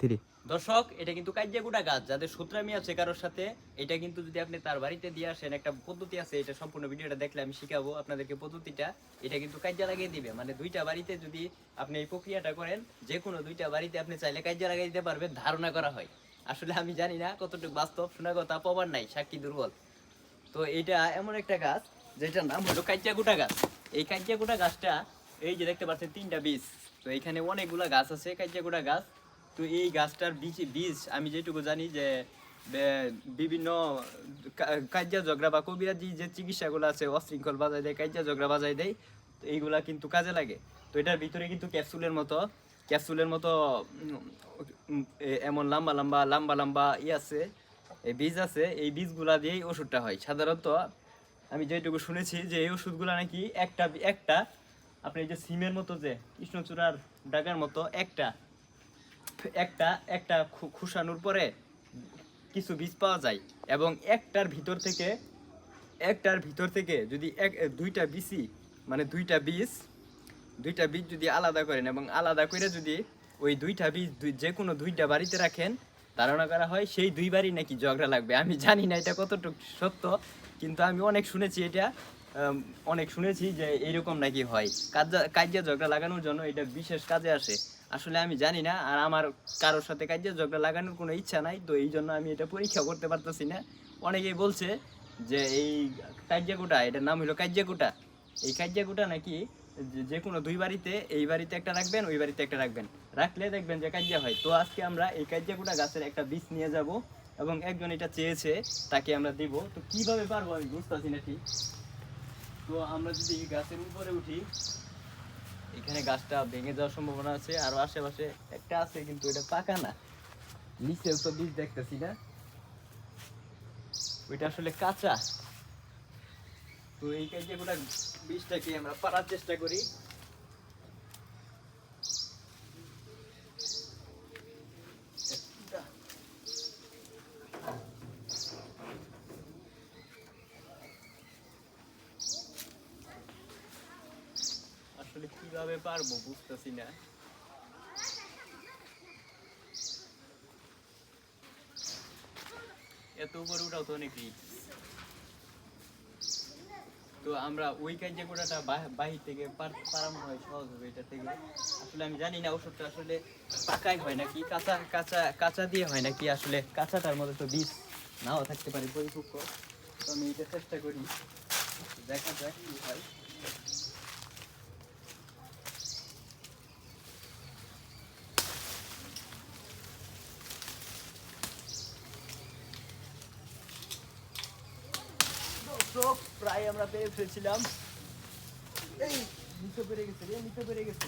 3 দর্শক, এটা কিন্তু কাজ্যাগুড়া গাছ, যাদের সূত্রামি আছে কারোর সাথে, এটা কিন্তু যদি আপনি তার বাড়িতে দিয়ে আসেন, একটা পদ্ধতি আছে, এটা সম্পূর্ণ ভিডিওটা দেখলে আমি শিখাবো আপনাদেরকে পদ্ধতিটা। এটা কিন্তু কাজ্যা লাগিয়ে দিবে, মানে দুইটা বাড়িতে যদি আপনি এই প্রক্রিয়াটা করেন, যে কোনো দুইটা বাড়িতে আপনি চাইলে কাজ্যা লাগিয়ে দিতে পারবেন, ধারণা করা হয়। আসলে আমি জানি না কতটুকু বাস্তব, শোনা কথা প্রমাণ নাই, সাক্ষী দুর্বল। তো এটা এমন একটা গাছ যেটার নাম হলো কাজ্যাগুটা গাছ। এই কাজ্যাগুটা গাছটা, এই যে দেখতে পাচ্ছেন 3টা বীজ, তো এখানে অনেকগুলা গাছ আছে কাজ্যাগুটা গাছ। তো এই গাছটার বীজ আমি যেটুকু জানি যে বিভিন্ন কাজ্যা ঝগড়া বা কবিরাজি যে চিকিৎসাগুলো আছে, অশৃঙ্খল বাজায় দেয়, কাজ্যা ঝগড়া বাজায় দেয়, তো এইগুলা কিন্তু কাজে লাগে। তো এটার ভিতরে কিন্তু ক্যাপসুলের মতো এমন লম্বা লম্বা লম্বা লম্বা আছে, এই বীজ আছে। এই বীজগুলা দিয়েই ওষুধটা হয় সাধারণত। আমি যেটুকু শুনেছি যে এই ওষুধগুলা নাকি একটা একটা আপনি এই যে সিমের মতো, যে কৃষ্ণচূড়ার ডাগার মতো একটা একটা একটা খুশানোর পরে কিছু বীজ পাওয়া যায়, এবং একটার ভিতর থেকে যদি দুইটা বীজই, মানে দুইটা বীজ যদি আলাদা করেন এবং আলাদা করে যদি ওই দুইটা বীজ যে কোনো দুইটা বাড়িতে রাখেন, ধারণা করা হয় সেই দুই বাড়ি নাকি ঝগড়া লাগবে। আমি জানি না এটা কতটুকু সত্য, কিন্তু আমি অনেক শুনেছি এটা, অনেক শুনেছি যে এরকম নাকি হয়। কাজিয়া ঝগড়া লাগানোর জন্য এটা বিশেষ কাজে আসে। আসলে আমি জানি না, আর আমার কারোর সাথে কাজিয়া ঝগড়া লাগানোর কোনো ইচ্ছা নাই, তো এই জন্য আমি এটা পরীক্ষা করতে পারতেছি না। অনেকেই বলছে যে এই কাজিয়াকুটা, এটার নাম হলো কাজিয়াকুটা। এই কাজিয়াকুটা নাকি যে কোনো দুই বাড়িতে, এই বাড়িতে একটা রাখবেন, ওই বাড়িতে একটা রাখবেন, রাখলে দেখবেন যে কাজিয়া হয়। তো আজকে আমরা এই কাজিয়াকুটা গাছের একটা বীজ নিয়ে যাব, এবং একজন এটা চেয়েছে, তাকে আমরা দিব। তো কিভাবে পারবো আমি বুঝতেছি না ঠিক। তো আমরা যদি গাছের উপরে উঠি, এখানে গাছটা ভেঙে যাওয়ার সম্ভাবনা আছে, আর আশেপাশে একটা আছে কিন্তু এটা পাকা না, নিচেও তো বীজ দেখতেছি না, ওইটা আসলে কাঁচা। তো এই কাজিয়াকুটা বীজটাকে আমরা পাড়ার চেষ্টা করি। আসলে কিভাবে পারবো বুঝতেছি না। এত উপরে উঠাও তো অনেক রিস্ক। তো আমরা ওই কার্যকরটা বাহির থেকে পারানো হয়, সহজ হবে এটা থেকে। আসলে আমি জানি না ওষুধটা আসলে পাকাই হয় নাকি কাঁচা কাঁচা কাঁচা দিয়ে হয় নাকি, আসলে কাঁচাটার মধ্যে তো বীজ নাও থাকতে পারে পরিপক্ক। তো আমি এটা চেষ্টা করি, দেখা যাক কি হয়। প্রায় আমরা পেরে ফেলছিলাম। এই নিচে পড়ে গেছে রে, নিচে পড়ে গেছে।